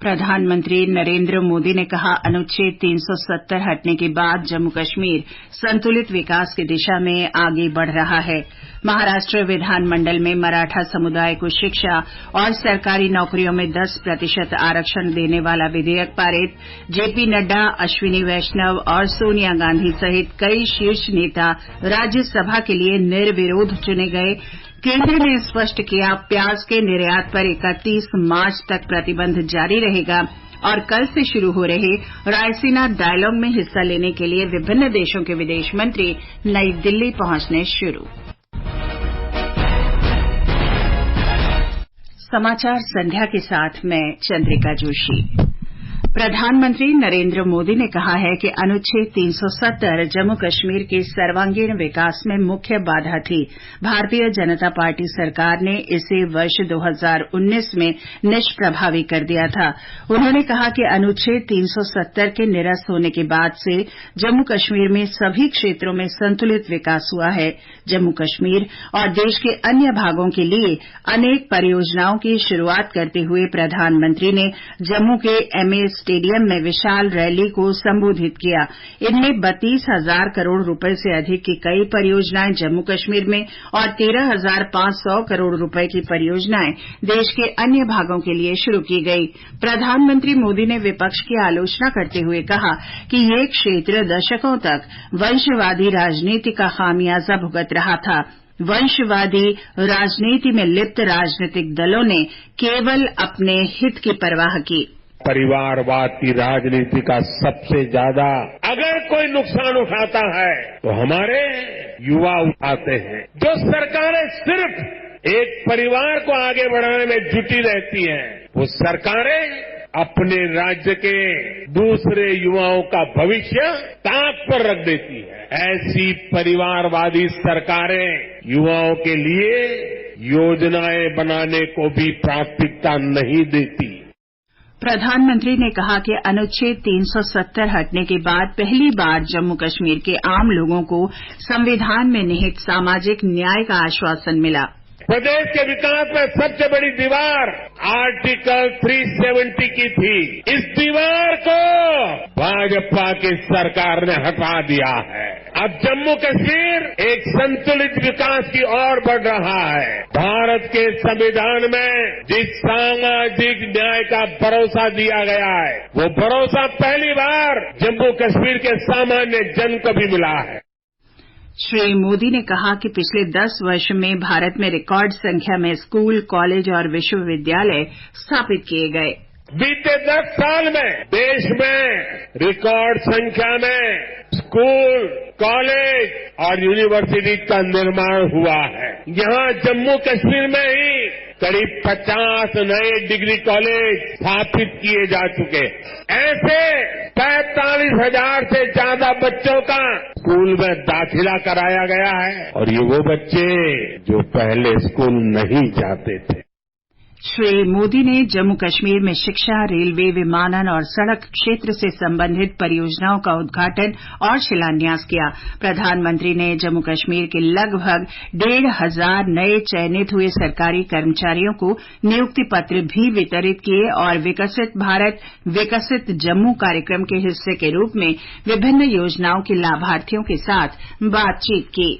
प्रधानमंत्री नरेंद्र मोदी ने कहा, अनुच्छेद 370 हटने के बाद जम्मू कश्मीर संतुलित विकास की दिशा में आगे बढ़ रहा है। महाराष्ट्र विधानमंडल में मराठा समुदाय को शिक्षा और सरकारी नौकरियों में 10% आरक्षण देने वाला विधेयक पारित। जेपी नड्डा, अश्विनी वैष्णव और सोनिया गांधी सहित कई शीर्ष नेता राज्यसभा के लिए निर्विरोध चुने गए। केंद्र ने स्पष्ट किया, प्याज के निर्यात पर 31 मार्च तक प्रतिबंध जारी रहेगा और कल से शुरू हो रहे रायसीना डायलॉग में हिस्सा लेने के लिए विभिन्न देशों के विदेश मंत्री नई दिल्ली पहुंचने शुरू। समाचार संध्या के साथ मैं चंद्रिका जोशी। प्रधानमंत्री नरेंद्र मोदी ने कहा है कि अनुच्छेद 370 जम्मू कश्मीर के सर्वांगीण विकास में मुख्य बाधा थी। भारतीय जनता पार्टी सरकार ने इसे वर्ष 2019 में निष्प्रभावी कर दिया था। उन्होंने कहा कि अनुच्छेद 370 के निरस्त होने के बाद से जम्मू कश्मीर में सभी क्षेत्रों में संतुलित विकास हुआ है। जम्मू कश्मीर और देश के अन्य भागों के लिए अनेक परियोजनाओं की शुरूआत करते हुए प्रधानमंत्री ने जम्मू के एमए स्टेडियम में विशाल रैली को संबोधित किया। इनमें 32,000 करोड़ रुपए से अधिक की कई परियोजनाएं जम्मू कश्मीर में और 13,500 करोड़ रुपए की परियोजनाएं देश के अन्य भागों के लिए शुरू की गई। प्रधानमंत्री मोदी ने विपक्ष की आलोचना करते हुए कहा कि ये क्षेत्र दशकों तक वंशवादी राजनीति का खामियाजा भुगत रहा था। वंशवादी राजनीति में लिप्त राजनीतिक दलों ने केवल अपने हित की परवाह की। परिवारवाद की राजनीति का सबसे ज्यादा अगर कोई नुकसान उठाता है तो हमारे युवा उठाते हैं। जो सरकारें सिर्फ एक परिवार को आगे बढ़ाने में जुटी रहती हैं, वो सरकारें अपने राज्य के दूसरे युवाओं का भविष्य ताक पर रख देती है। ऐसी परिवारवादी सरकारें युवाओं के लिए योजनाएं बनाने को भी प्राथमिकता नहीं देती। प्रधानमंत्री ने कहा कि अनुच्छेद 370 हटने के बाद पहली बार जम्मू कश्मीर के आम लोगों को संविधान में निहित सामाजिक न्याय का आश्वासन मिला। प्रदेश के विकास में सबसे बड़ी दीवार आर्टिकल 370 की थी। इस दीवार को भाजपा की सरकार ने हटा दिया है। अब जम्मू कश्मीर एक संतुलित विकास की ओर बढ़ रहा है। भारत के संविधान में जिस सामाजिक न्याय का भरोसा दिया गया है, वो भरोसा पहली बार जम्मू कश्मीर के सामान्य जन को भी मिला है। श्री मोदी ने कहा कि पिछले 10 वर्ष में भारत में रिकॉर्ड संख्या में स्कूल, कॉलेज और विश्वविद्यालय स्थापित किए गए। बीते 10 साल में देश में रिकॉर्ड संख्या में स्कूल, कॉलेज और यूनिवर्सिटी का निर्माण हुआ है। यहाँ जम्मू कश्मीर में ही करीब 50 नए डिग्री कॉलेज स्थापित किए जा चुके। ऐसे 45,000 से ज्यादा बच्चों का स्कूल में दाखिला कराया गया है और ये वो बच्चे जो पहले स्कूल नहीं जाते थे। श्री मोदी ने जम्मू कश्मीर में शिक्षा, रेलवे, विमानन और सड़क क्षेत्र से संबंधित परियोजनाओं का उद्घाटन और शिलान्यास किया। प्रधानमंत्री ने जम्मू कश्मीर के लगभग 1,500 नए चयनित हुए सरकारी कर्मचारियों को नियुक्ति पत्र भी वितरित किए और विकसित भारत, विकसित जम्मू कार्यक्रम के हिस्से के रूप में विभिन्न योजनाओं के लाभार्थियों के साथ बातचीत की।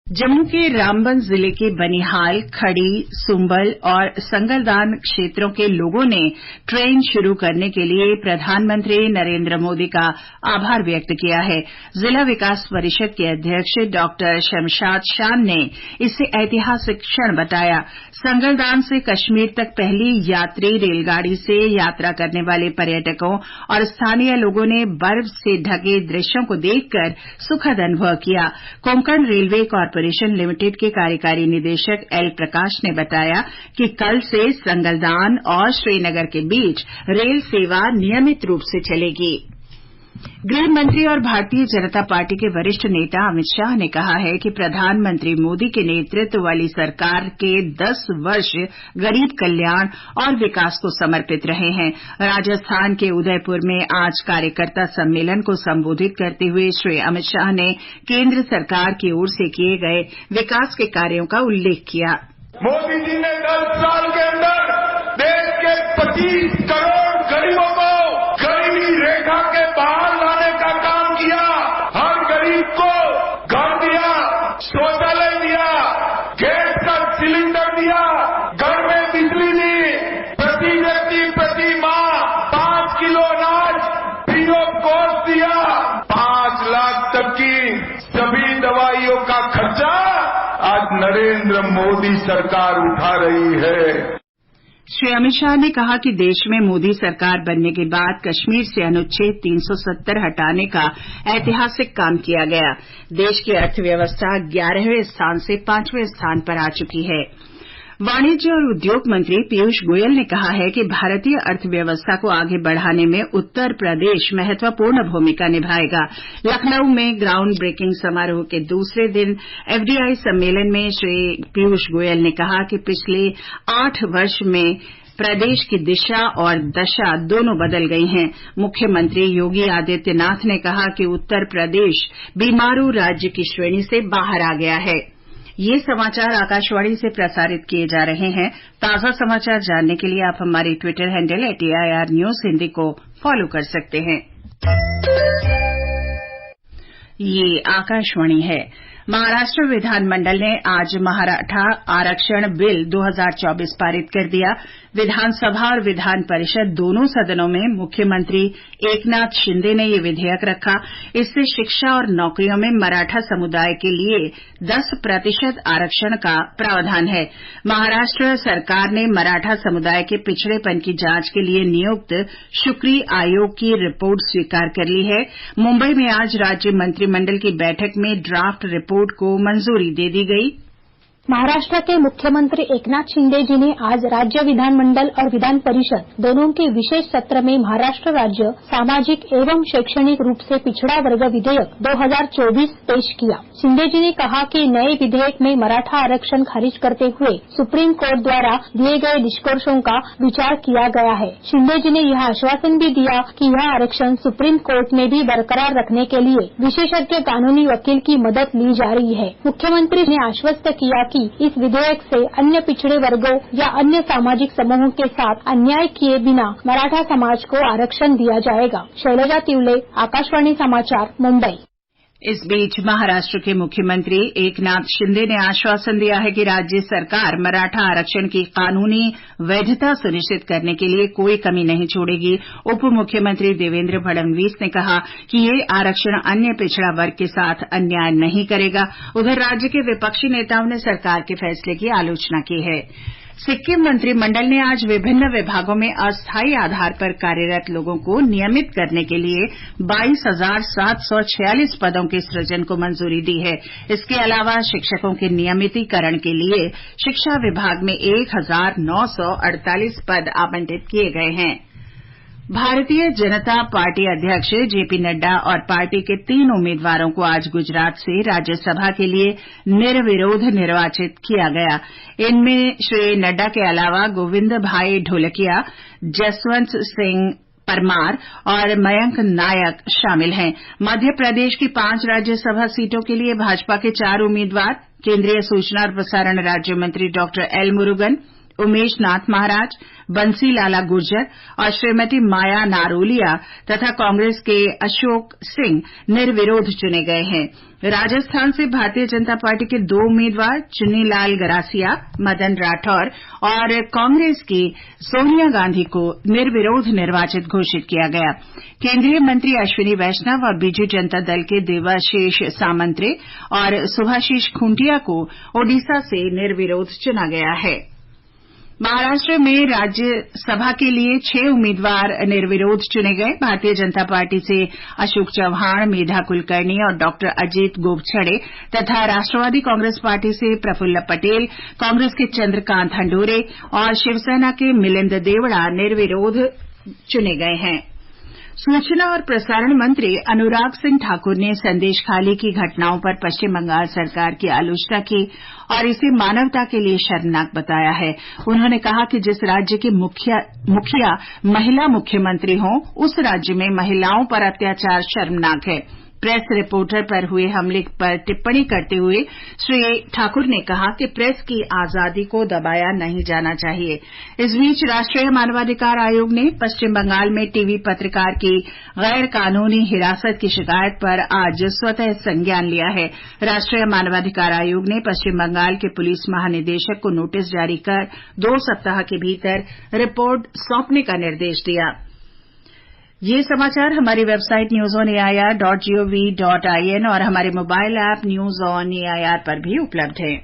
जम्मू के रामबन जिले के बनिहाल, खड़ी, सुंबल और संगलदान क्षेत्रों के लोगों ने ट्रेन शुरू करने के लिए प्रधानमंत्री नरेंद्र मोदी का आभार व्यक्त किया है। जिला विकास परिषद के अध्यक्ष डॉक्टर शमशाद शान ने इसे ऐतिहासिक क्षण बताया। संगलदान से कश्मीर तक पहली यात्री रेलगाड़ी से यात्रा करने वाले पर्यटकों और स्थानीय लोगों ने बर्फ से ढके दृश्यों को देखकर सुखद अनुभव किया। कोंकण रेलवे कॉर्पोरेशन लिमिटेड के कार्यकारी निदेशक एल प्रकाश ने बताया कि कल से संगलदान और श्रीनगर के बीच रेल सेवा नियमित रूप से चलेगी। गृह मंत्री और भारतीय जनता पार्टी के वरिष्ठ नेता अमित शाह ने कहा है कि प्रधानमंत्री मोदी के नेतृत्व वाली सरकार के 10 वर्ष गरीब कल्याण और विकास को समर्पित रहे हैं। राजस्थान के उदयपुर में आज कार्यकर्ता सम्मेलन को संबोधित करते हुए श्री अमित शाह ने केंद्र सरकार की ओर से किए गए विकास के कार्यों का उल्लेख किया। मोदी जी ने 10 साल के अंदर देश के 25 करोड़ गरीबों मोदी सरकार उठा रही है। श्री अमित शाह ने कहा कि देश में मोदी सरकार बनने के बाद कश्मीर से अनुच्छेद 370 हटाने का ऐतिहासिक काम किया गया। देश की अर्थव्यवस्था 11वें स्थान से 5वें स्थान पर आ चुकी है। वाणिज्य और उद्योग मंत्री पीयूष गोयल ने कहा है कि भारतीय अर्थव्यवस्था को आगे बढ़ाने में उत्तर प्रदेश महत्वपूर्ण भूमिका निभाएगा। लखनऊ में ग्राउंड ब्रेकिंग समारोह के दूसरे दिन एफडीआई सम्मेलन में श्री पीयूष गोयल ने कहा कि पिछले 8 वर्ष में प्रदेश की दिशा और दशा दोनों बदल गई हैं। मुख्यमंत्री योगी आदित्यनाथ ने कहा कि उत्तर प्रदेश बीमारू राज्य की श्रेणी से बाहर आ गया है। ये समाचार आकाशवाणी से प्रसारित किए जा रहे हैं। ताजा समाचार जानने के लिए आप हमारे Twitter handle @AIR News Hindi को फॉलो कर सकते हैं। ये आकाशवाणी है। महाराष्ट्र विधानमंडल ने आज मराठा आरक्षण बिल 2024 पारित कर दिया। विधानसभा और विधान परिषद दोनों सदनों में मुख्यमंत्री एकनाथ शिंदे ने ये विधेयक रखा। इससे शिक्षा और नौकरियों में मराठा समुदाय के लिए 10% आरक्षण का प्रावधान है। महाराष्ट्र सरकार ने मराठा समुदाय के पिछड़ेपन की जांच के लिए नियुक्त शुक्री आयोग की रिपोर्ट स्वीकार कर ली है। मुंबई में आज राज्य मंत्रिमंडल की बैठक में ड्राफ्ट रिपोर्ट को मंजूरी दे दी गई। महाराष्ट्र के मुख्यमंत्री एकनाथ शिंदे जी ने आज राज्य विधानमंडल और विधान परिषद दोनों के विशेष सत्र में महाराष्ट्र राज्य सामाजिक एवं शैक्षणिक रूप से पिछड़ा वर्ग विधेयक 2024 पेश किया। शिंदे जी ने कहा कि नए विधेयक में मराठा आरक्षण खारिज करते हुए सुप्रीम कोर्ट द्वारा दिए गए निष्कर्षों का विचार किया गया है। शिंदे जी ने यह आश्वासन भी दिया कि यह आरक्षण सुप्रीम कोर्ट में भी बरकरार रखने के लिए विशेषज्ञ कानूनी वकील की मदद ली जा रही है। मुख्यमंत्री ने आश्वस्त किया कि इस विधेयक से अन्य पिछड़े वर्गों या अन्य सामाजिक समूहों के साथ अन्याय किए बिना मराठा समाज को आरक्षण दिया जाएगा। शैलजा तिवले, आकाशवाणी समाचार, मुंबई। इस बीच महाराष्ट्र के मुख्यमंत्री एकनाथ शिंदे ने आश्वासन दिया है कि राज्य सरकार मराठा आरक्षण की कानूनी वैधता सुनिश्चित करने के लिए कोई कमी नहीं छोड़ेगी। उप मुख्यमंत्री देवेंद्र फडणवीस ने कहा कि ये आरक्षण अन्य पिछड़ा वर्ग के साथ अन्याय नहीं करेगा। उधर राज्य के विपक्षी नेताओं ने सरकार के फैसले की आलोचना की है। सिक्किम मंत्रिमंडल ने आज विभिन्न विभागों में अस्थायी आधार पर कार्यरत लोगों को नियमित करने के लिए 22,746 पदों के सृजन को मंजूरी दी है। इसके अलावा शिक्षकों के नियमितीकरण के लिए शिक्षा विभाग में 1,948 पद आवंटित किए गए हैं। भारतीय जनता पार्टी अध्यक्ष जेपी नड्डा और पार्टी के 3 उम्मीदवारों को आज गुजरात से राज्यसभा के लिए निर्विरोध निर्वाचित किया गया। इनमें श्री नड्डा के अलावा गोविंद भाई ढोलकिया, जसवंत सिंह परमार और मयंक नायक शामिल हैं। मध्य प्रदेश की 5 राज्यसभा सीटों के लिए भाजपा के 4 उम्मीदवार केंद्रीय सूचना और प्रसारण राज्य मंत्री डॉक्टर एल मुरुगन, उमेश नाथ महाराज, बंसी लाला गुर्जर और श्रीमती माया नारोलिया तथा कांग्रेस के अशोक सिंह निर्विरोध चुने गए हैं। राजस्थान से भारतीय जनता पार्टी के 2 उम्मीदवार चुन्नीलाल गरासिया, मदन राठौर और कांग्रेस की सोनिया गांधी को निर्विरोध निर्वाचित घोषित किया गया। केंद्रीय मंत्री अश्विनी वैष्णव और बीजू जनता दल के देवाशीष सामंत्रे और सुभाशीष खुंटिया को ओडिशा से निर्विरोध चुना गया है। महाराष्ट्र में राज्यसभा के लिए 6 उम्मीदवार निर्विरोध चुने गए। भारतीय जनता पार्टी से अशोक चव्हाण, मेधा कुलकर्णी और डॉक्टर अजीत गोपछड़े तथा राष्ट्रवादी कांग्रेस पार्टी से प्रफुल्ल पटेल, कांग्रेस के चंद्रकांत हंडोरे और शिवसेना के मिलिंद देवड़ा निर्विरोध चुने गए हैं। सूचना और प्रसारण मंत्री अनुराग सिंह ठाकुर ने संदेशखाली की घटनाओं पर पश्चिम बंगाल सरकार की आलोचना की और इसे मानवता के लिए शर्मनाक बताया है। उन्होंने कहा कि जिस राज्य के मुखिया महिला मुख्यमंत्री हों, उस राज्य में महिलाओं पर अत्याचार शर्मनाक है। प्रेस रिपोर्टर पर हुए हमले पर टिप्पणी करते हुए श्री ठाकुर ने कहा कि प्रेस की आजादी को दबाया नहीं जाना चाहिए। इस बीच राष्ट्रीय मानवाधिकार आयोग ने पश्चिम बंगाल में टीवी पत्रकार की गैर कानूनी हिरासत की शिकायत पर आज स्वतः संज्ञान लिया है। राष्ट्रीय मानवाधिकार आयोग ने पश्चिम बंगाल के पुलिस महानिदेशक को नोटिस जारी कर 2 सप्ताह के भीतर रिपोर्ट सौंपने का निर्देश दिया। ये समाचार हमारी वेबसाइट newsonair.gov.in और हमारे mobile app news on AIR पर भी उपलब्ध हैं।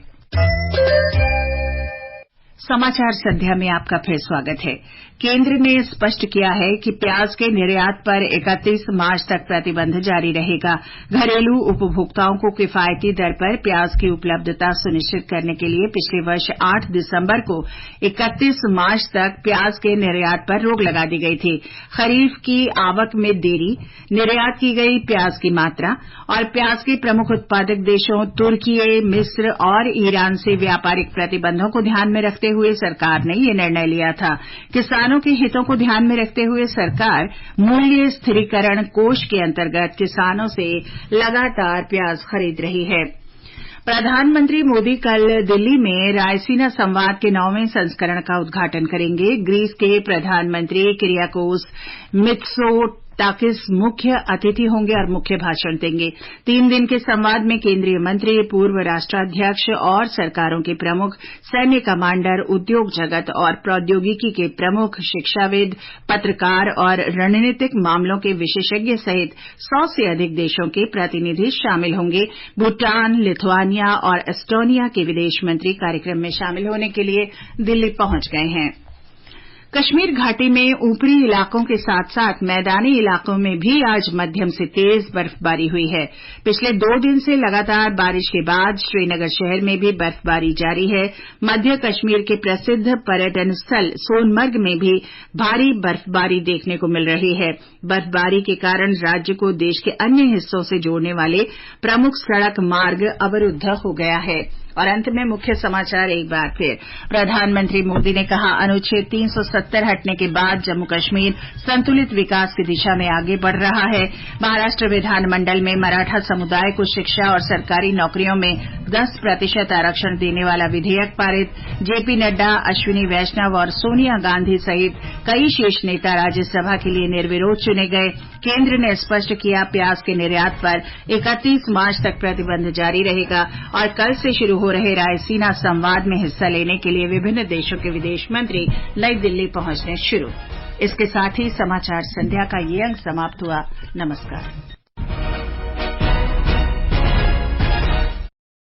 समाचार संध्या में आपका फिर स्वागत है। केंद्र ने स्पष्ट किया है कि प्याज के निर्यात पर 31 मार्च तक प्रतिबंध जारी रहेगा। घरेलू उपभोक्ताओं को किफायती दर पर प्याज की उपलब्धता सुनिश्चित करने के लिए पिछले वर्ष 8 दिसंबर को 31 मार्च तक प्याज के निर्यात पर रोक लगा दी गई थी। खरीफ की आवक में देरी, निर्यात की गई प्याज की मात्रा और प्याज के प्रमुख उत्पादक देशों तुर्की, मिस्र और ईरान से व्यापारिक प्रतिबंधों को ध्यान में रखते हुए सरकार ने ये निर्णय लिया था। किसानों के हितों को ध्यान में रखते हुए सरकार मूल्य स्थिरीकरण कोष के अंतर्गत किसानों से लगातार प्याज खरीद रही है। प्रधानमंत्री मोदी कल दिल्ली में रायसीना संवाद के 9वें संस्करण का उद्घाटन करेंगे। ग्रीस के प्रधानमंत्री किरियाकोस मित्सोटाकिस मुख्य अतिथि होंगे और मुख्य भाषण देंगे। 3 दिन के संवाद में केंद्रीय मंत्री, पूर्व राष्ट्राध्यक्ष और सरकारों के प्रमुख, सैन्य कमांडर, उद्योग जगत और प्रौद्योगिकी के प्रमुख, शिक्षाविद, पत्रकार और रणनीतिक मामलों के विशेषज्ञ सहित 100 से अधिक देशों के प्रतिनिधि शामिल होंगे। भूटान, लिथुआनिया और एस्टोनिया के विदेश मंत्री कार्यक्रम में शामिल होने के लिए दिल्ली पहुंच गए हैं। कश्मीर घाटी में ऊपरी इलाकों के साथ साथ मैदानी इलाकों में भी आज मध्यम से तेज बर्फबारी हुई है। पिछले 2 दिन से लगातार बारिश के बाद श्रीनगर शहर में भी बर्फबारी जारी है। मध्य कश्मीर के प्रसिद्ध पर्यटन स्थल सोनमर्ग में भी भारी बर्फबारी देखने को मिल रही है। बर्फबारी के कारण राज्य को देश के अन्य हिस्सों से जोड़ने वाले प्रमुख सड़क मार्ग अवरुद्ध हो गया है। और अंत में मुख्य समाचार एक बार फिर। प्रधानमंत्री मोदी ने कहा, अनुच्छेद 370 हटने के बाद जम्मू कश्मीर संतुलित विकास की दिशा में आगे बढ़ रहा है। महाराष्ट्र विधानमंडल में मराठा समुदाय को शिक्षा और सरकारी नौकरियों में 10% आरक्षण देने वाला विधेयक पारित। जेपी नड्डा, अश्विनी वैष्णव और सोनिया गांधी सहित कई शीर्ष नेता राज्यसभा के लिए निर्विरोध चुने गए। केंद्र ने स्पष्ट किया, प्याज के निर्यात पर 31 मार्च तक प्रतिबंध जारी रहेगा और कल से शुरू हो रहे रायसीना संवाद में हिस्सा लेने के लिए विभिन्न देशों के विदेश मंत्री नई दिल्ली पहुंचने शुरू। इसके साथ ही समाचार संध्या का ये अंक समाप्त हुआ। नमस्कार।